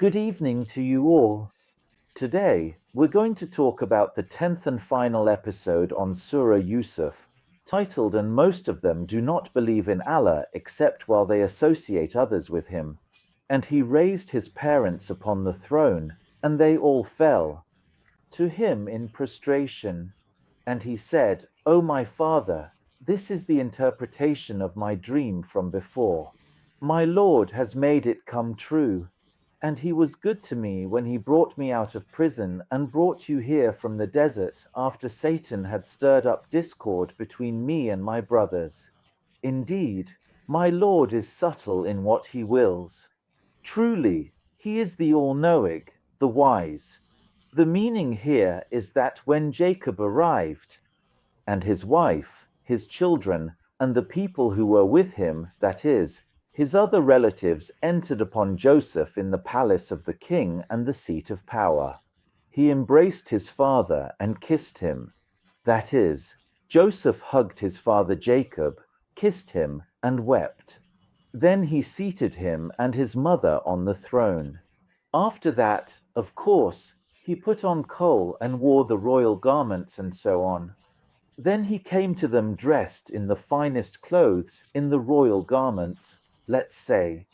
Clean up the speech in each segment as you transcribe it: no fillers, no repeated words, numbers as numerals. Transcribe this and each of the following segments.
Good evening to you all. Today, we're going to talk about the 10th and final episode on Surah Yusuf, titled "And Most of Them Do Not Believe in Allah except while they associate others with Him. And He raised His parents upon the throne, and they all fell to Him in prostration. And He said, O my Father, this is the interpretation of my dream from before. My Lord has made it come true. And He was good to me when He brought me out of prison and brought you here from the desert after Satan had stirred up discord between me and my brothers. Indeed, my Lord is subtle in what He wills. Truly, He is the all-knowing, the wise. The meaning here is that when Jacob arrived, and his wife, his children, and the people who were with him, that is, his other relatives, entered upon Joseph in the palace of the king and the seat of power, he embraced his father and kissed him. That is, Joseph hugged his father Jacob, kissed him, and wept. Then he seated him and his mother on the throne. After that, of course, he put on kohl and wore the royal garments and so on. Then he came to them dressed in the finest clothes, in the royal garments, let's say.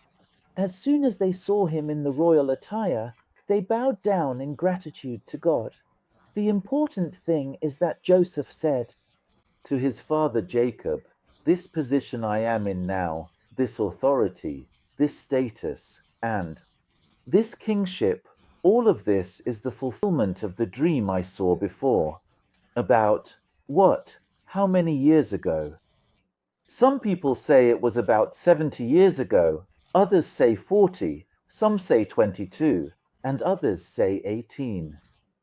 As soon as they saw him in the royal attire, they bowed down in gratitude to God. The important thing is that Joseph said to his father Jacob, this position I am in now, this authority, this status, and this kingship, all of this is the fulfillment of the dream I saw before. About what? How many years ago? Some people say it was about 70 years ago, others say 40, some say 22, and others say 18.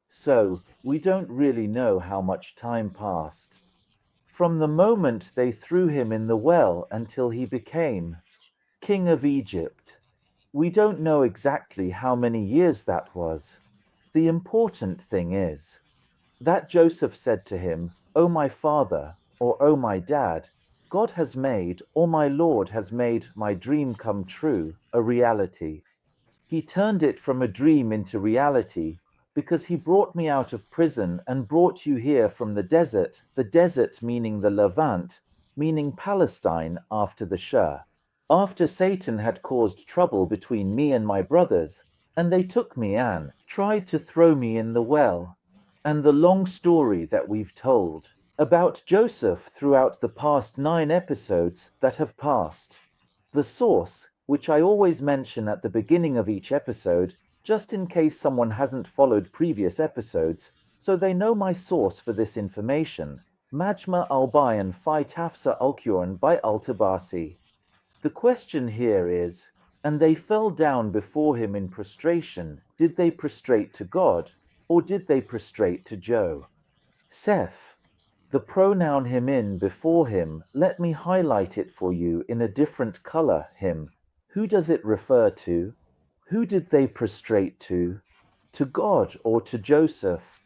So, we don't really know how much time passed. From the moment they threw him in the well until he became king of Egypt. We don't know exactly how many years that was. The important thing is that Joseph said to him, O my father, or O my dad, God has made, or my Lord has made my dream come true, a reality. He turned it from a dream into reality because He brought me out of prison and brought you here from the desert meaning the Levant, meaning Palestine after the Shah. After Satan had caused trouble between me and my brothers, and they took me and tried to throw me in the well. And the long story that we've told about Joseph throughout the past 9 episodes that have passed. The source, which I always mention at the beginning of each episode, just in case someone hasn't followed previous episodes, so they know my source for this information, Majma al-Bayan fi Tafsir al-Quran by Al-Tabasi. The question here is, and they fell down before him in prostration, did they prostrate to God, or did they prostrate to Joe? Seth. The pronoun him in before him, let me highlight it for you in a different color, him. Who does it refer to? Who did they prostrate to? To God or to Joseph?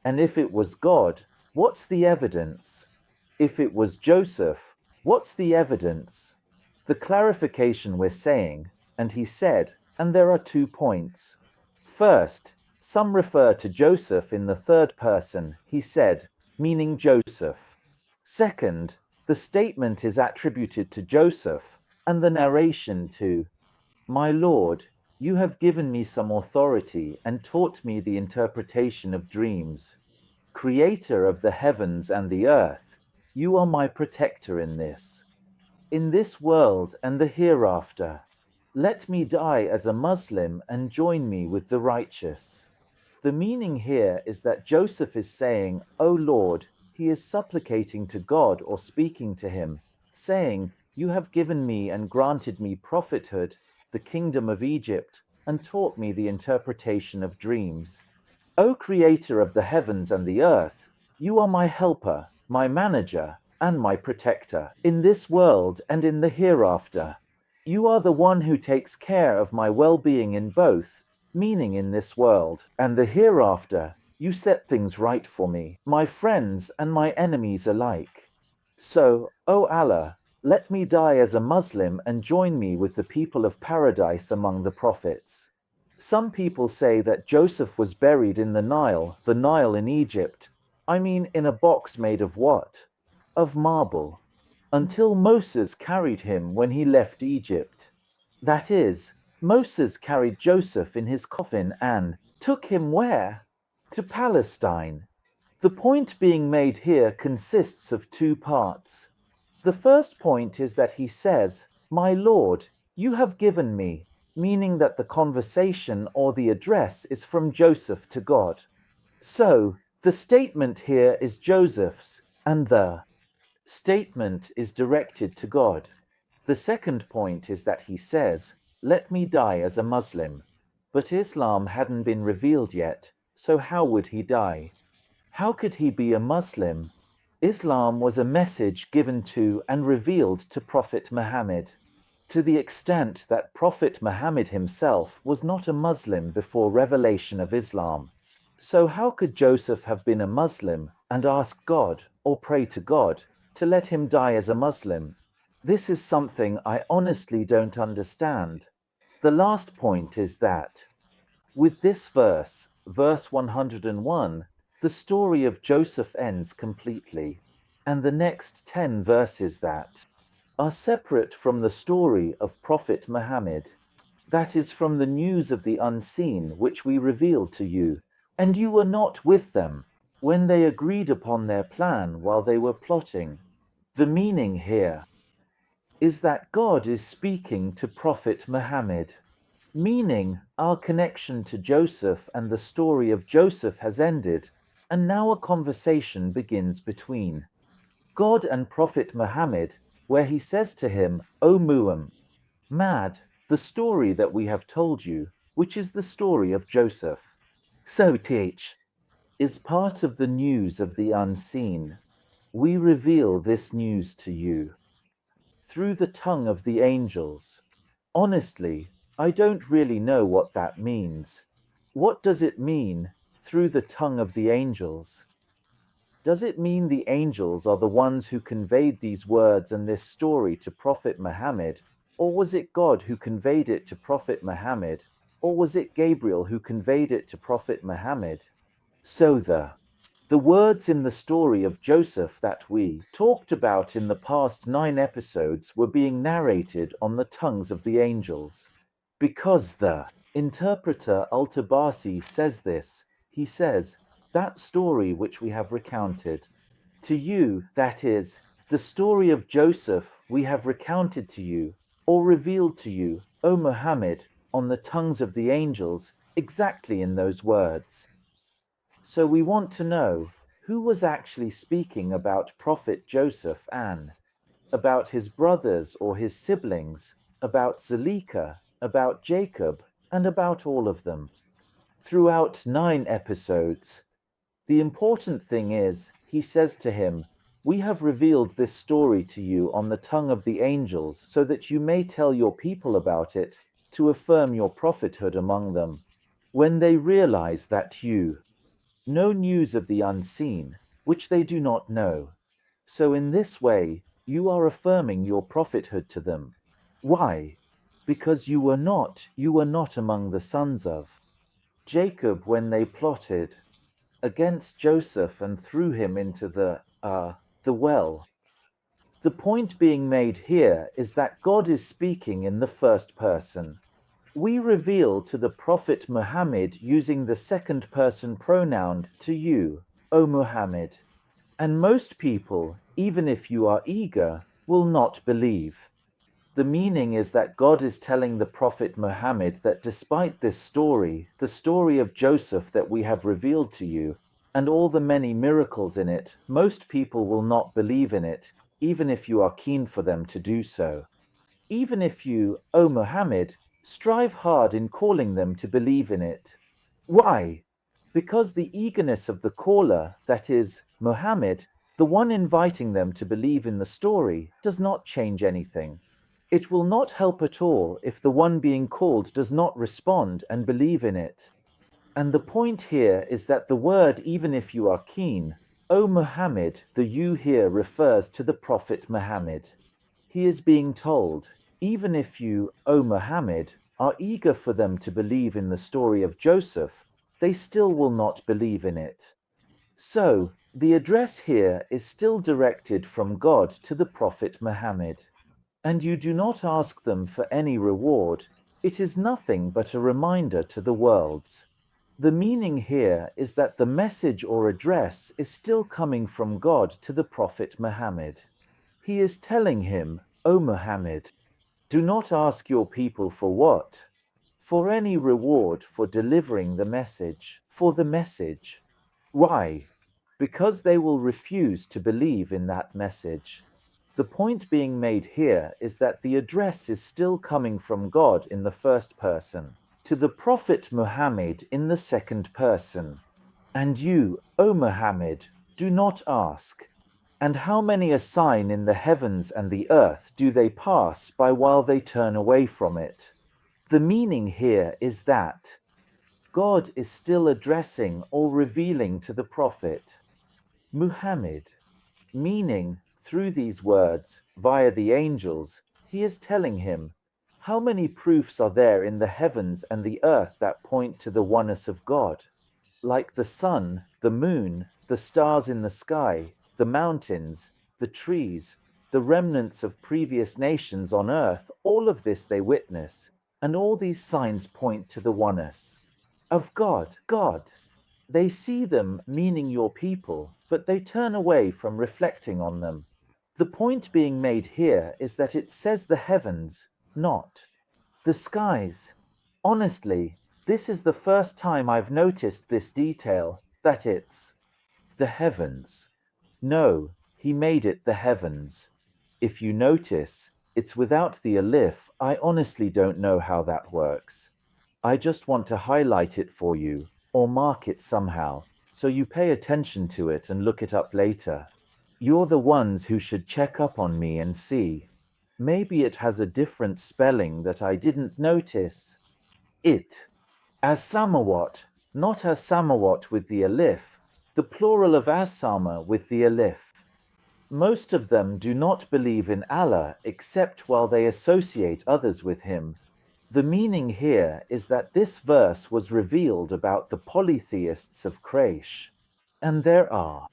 And if it was God, what's the evidence? If it was Joseph, what's the evidence? The clarification we're saying, and he said, and there are 2 points. First, some refer to Joseph in the third person, he said, meaning Joseph. Second, the statement is attributed to Joseph, and the narration to, My Lord, you have given me some authority and taught me the interpretation of dreams. Creator of the heavens and the earth, you are my protector in this. In this world and the hereafter, let me die as a Muslim and join me with the righteous. The meaning here is that Joseph is saying, O Lord, he is supplicating to God or speaking to him, saying, You have given me and granted me prophethood, the kingdom of Egypt, and taught me the interpretation of dreams. O Creator of the heavens and the earth, you are my helper, my manager, and my protector, in this world and in the hereafter. You are the one who takes care of my well-being in both, meaning in this world and the hereafter. You set things right for me, my friends and my enemies alike. So, O Allah, let me die as a Muslim and join me with the people of paradise among the prophets. Some people say that Joseph was buried in the Nile in Egypt. I mean, in a box made of what? Of marble. Until Moses carried him when he left Egypt. That is, Moses carried Joseph in his coffin and took him where? To Palestine. The point being made here consists of two parts. The first point is that he says, "My Lord, you have given me," meaning that the conversation or the address is from Joseph to God. So, the statement here is Joseph's, and the statement is directed to God. The second point is that he says, "Let me die as a Muslim." But Islam hadn't been revealed yet, so how would he die? How could he be a Muslim? Islam was a message given to and revealed to Prophet Muhammad. To the extent that Prophet Muhammad himself was not a Muslim before revelation of Islam. So how could Joseph have been a Muslim and ask God, or pray to God, to let him die as a Muslim? This is something I honestly don't understand. The last point is that, with this verse, verse 101, the story of Joseph ends completely, and the next 10 verses that are separate from the story of Prophet Muhammad. That is from the news of the unseen which we revealed to you, and you were not with them when they agreed upon their plan while they were plotting. The meaning here is that God is speaking to Prophet Muhammad, meaning our connection to Joseph and the story of Joseph has ended, and now a conversation begins between God and Prophet Muhammad, where he says to him, "O Muhammad, the story that we have told you, which is the story of Joseph, so teach, is part of the news of the unseen. We reveal this news to you through the tongue of the angels." Honestly, I don't really know what that means. What does it mean, through the tongue of the angels? Does it mean the angels are the ones who conveyed these words and this story to Prophet Muhammad, or was it God who conveyed it to Prophet Muhammad, or was it Gabriel who conveyed it to Prophet Muhammad? So the words in the story of Joseph that we talked about in the past 9 episodes were being narrated on the tongues of the angels. Because the interpreter Al-Tabasi says this, he says, "That story which we have recounted to you, that is, the story of Joseph we have recounted to you, or revealed to you, O Muhammad, on the tongues of the angels, exactly in those words." So we want to know who was actually speaking about Prophet Joseph and about his brothers or his siblings, about Zalika, about Jacob, and about all of them. Throughout 9 episodes, the important thing is, he says to him, "We have revealed this story to you on the tongue of the angels so that you may tell your people about it, to affirm your prophethood among them. When they realize that you know news of the unseen, which they do not know. So in this way, you are affirming your prophethood to them. Why? Because you were not among the sons of Jacob when they plotted against Joseph and threw him into the well." The point being made here is that God is speaking in the first person. We reveal to the Prophet Muhammad using the second person pronoun to you, O Muhammad. And most people, even if you are eager, will not believe. The meaning is that God is telling the Prophet Muhammad that despite this story, the story of Joseph that we have revealed to you, and all the many miracles in it, most people will not believe in it, even if you are keen for them to do so. Even if you, O Muhammad, strive hard in calling them to believe in it. Why? Because the eagerness of the caller, that is, Muhammad, the one inviting them to believe in the story, does not change anything. It will not help at all if the one being called does not respond and believe in it. And the point here is that the word, even if you are keen, O Muhammad, the you here refers to the Prophet Muhammad. He is being told, even if you, O Muhammad, are eager for them to believe in the story of Joseph, they still will not believe in it. So, the address here is still directed from God to the Prophet Muhammad. And you do not ask them for any reward, it is nothing but a reminder to the worlds. The meaning here is that the message or address is still coming from God to the Prophet Muhammad. He is telling him, O Muhammad, do not ask your people for what? For any reward for delivering the message, for the message. Why? Because they will refuse to believe in that message. The point being made here is that the address is still coming from God in the first person, to the Prophet Muhammad in the second person. And you, O Muhammad, do not ask. And how many a sign in the heavens and the earth do they pass by while they turn away from it? The meaning here is that God is still addressing or revealing to the Prophet Muhammad, meaning, through these words, via the angels, he is telling him, how many proofs are there in the heavens and the earth that point to the oneness of God? Like the sun, the moon, the stars in the sky, the mountains, the trees, the remnants of previous nations on earth, all of this they witness, and all these signs point to the oneness of God. They see them, meaning your people, but they turn away from reflecting on them. The point being made here is that it says the heavens, not the skies. Honestly, this is the first time I've noticed this detail, that it's the heavens. No, he made it the heavens. If you notice, it's without the alif. I honestly don't know how that works. I just want to highlight it for you, or mark it somehow, so you pay attention to it and look it up later. You're the ones who should check up on me and see. Maybe it has a different spelling that I didn't notice. It. As samawat, not as samawat with the alif, the plural of as-sama with the alif. Most of them do not believe in Allah except while they associate others with him. The meaning here is that this verse was revealed about the polytheists of Quraysh. And there are.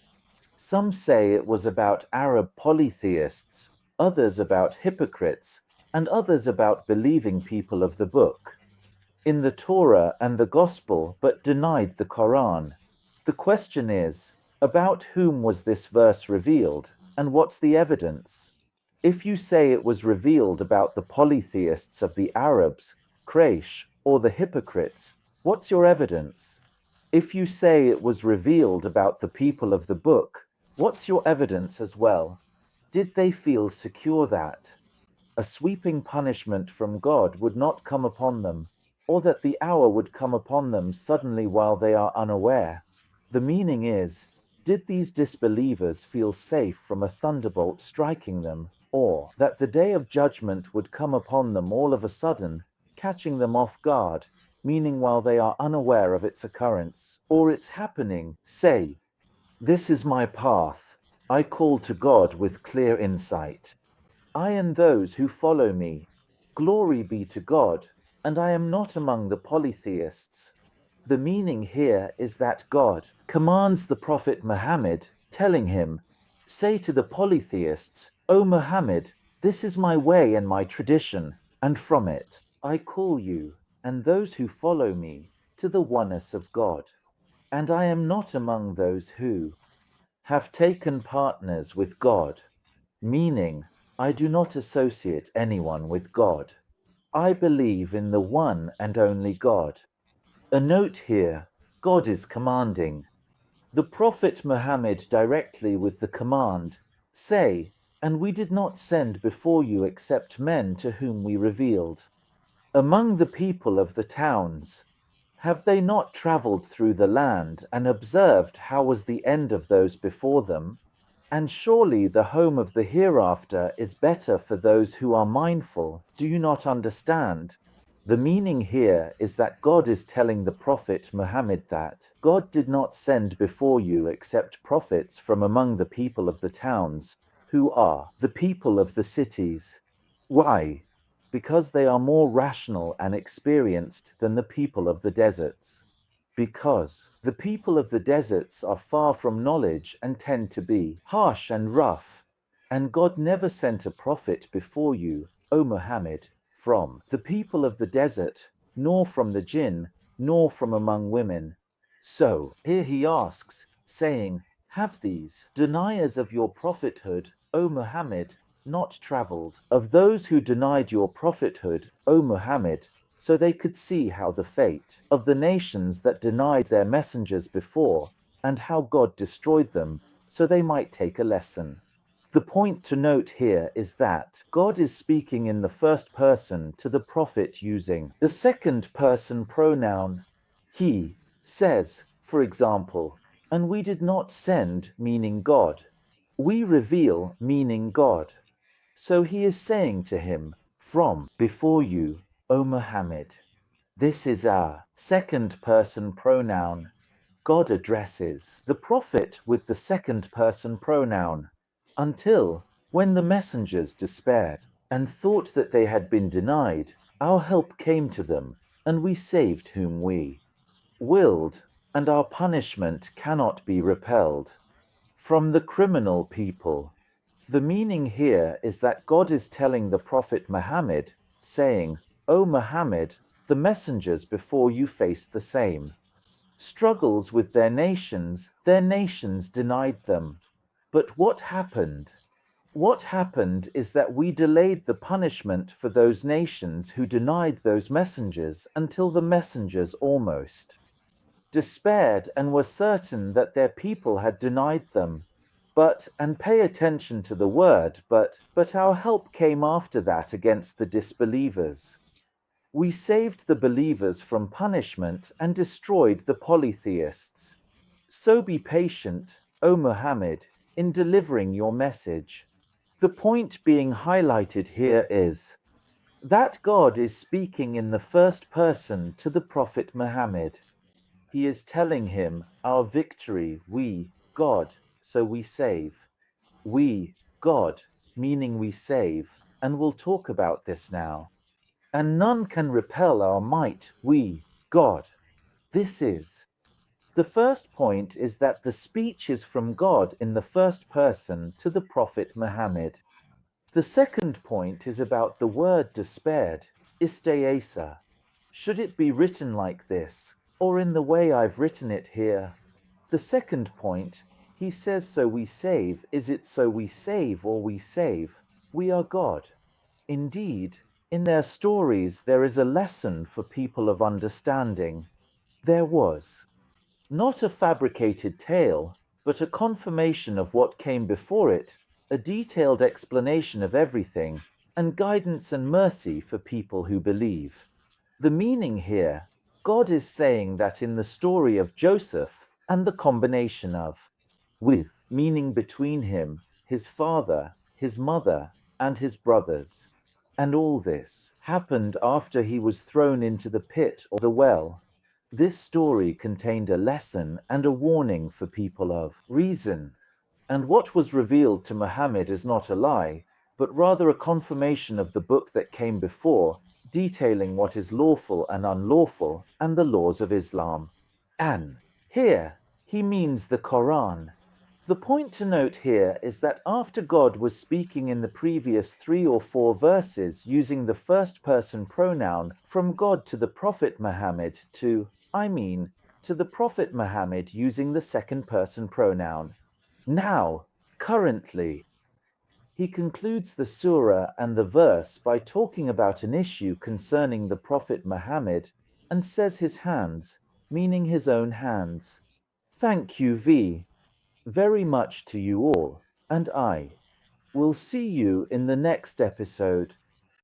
Some say it was about Arab polytheists, others about hypocrites, and others about believing people of the book in the Torah and the Gospel, but denied the Quran. The question is, about whom was this verse revealed, and what's the evidence? If you say it was revealed about the polytheists of the Arabs, Quraysh, or the hypocrites, what's your evidence? If you say it was revealed about the people of the book, what's your evidence as well? Did they feel secure that a sweeping punishment from God would not come upon them, or that the hour would come upon them suddenly while they are unaware? The meaning is, did these disbelievers feel safe from a thunderbolt striking them, or that the day of judgment would come upon them all of a sudden, catching them off guard, meaning while they are unaware of its occurrence, or its happening? Say, this is my path. I call to God with clear insight. I and those who follow me. Glory be to God, and I am not among the polytheists. The meaning here is that God commands the Prophet Muhammad, telling him, say to the polytheists, O Muhammad, this is my way and my tradition, and from it I call you, and those who follow me, to the oneness of God. And I am not among those who have taken partners with God, meaning, I do not associate anyone with God. I believe in the one and only God. A note here, God is commanding the Prophet Muhammad directly with the command, say, and we did not send before you except men to whom we revealed. Among the people of the towns, have they not traveled through the land and observed how was the end of those before them? And surely the home of the hereafter is better for those who are mindful. Do you not understand? The meaning here is that God is telling the Prophet Muhammad that God did not send before you except prophets from among the people of the towns, who are the people of the cities. Why? because they are more rational and experienced than the people of the deserts. Because the people of the deserts are far from knowledge and tend to be harsh and rough, and God never sent a prophet before you, O Muhammad, from the people of the desert, nor from the jinn, nor from among women. So here he asks, saying, have these deniers of your prophethood, O Muhammad, not traveled of those who denied your prophethood, O Muhammad, so they could see how the fate of the nations that denied their messengers before, and how God destroyed them, so they might take a lesson. The point to note here is that God is speaking in the first person to the prophet using the second person pronoun. He says, for example, and we did not send, meaning God. We reveal, meaning God. So he is saying to him, from before you, O Muhammad. This is our second person pronoun. God addresses the prophet with the second person pronoun until, when the messengers despaired and thought that they had been denied, our help came to them, and we saved whom we willed, and our punishment cannot be repelled from the criminal people. The meaning here is that God is telling the Prophet Muhammad, saying, O Muhammad, the messengers before you faced the same struggles with their nations denied them. But what happened? What happened is that we delayed the punishment for those nations who denied those messengers until the messengers almost despaired and were certain that their people had denied them. But, and pay attention to the word, but our help came after that against the disbelievers. We saved the believers from punishment and destroyed the polytheists. So be patient, O Muhammad, in delivering your message. The point being highlighted here is that God is speaking in the first person to the Prophet Muhammad. He is telling him, our victory, we, God, so we save. We, God, meaning we save, and we'll talk about this now. And none can repel our might, we, God. This is. The first point is that the speech is from God in the first person to the Prophet Muhammad. The second point is about the word despaired, istaasa. Should it be written like this, or in the way I've written it here? The second point, he says so we save, is it so we save or we save? We are God. Indeed, in their stories there is a lesson for people of understanding. There was not a fabricated tale, but a confirmation of what came before it, a detailed explanation of everything, and guidance and mercy for people who believe. The meaning here, God is saying that in the story of Joseph, and the combination of with, meaning between him, his father, his mother, and his brothers. And all this happened after he was thrown into the pit or the well. This story contained a lesson and a warning for people of reason. And what was revealed to Muhammad is not a lie, but rather a confirmation of the book that came before, detailing what is lawful and unlawful, and the laws of Islam. And here, he means the Quran. The point to note here is that after God was speaking in the previous 3 or 4 verses using the first person pronoun from God to the Prophet Muhammad to the Prophet Muhammad using the second person pronoun. Now, currently, he concludes the surah and the verse by talking about an issue concerning the Prophet Muhammad and says his hands, meaning his own hands. Thank you very much to you all, and I will see you in the next episode.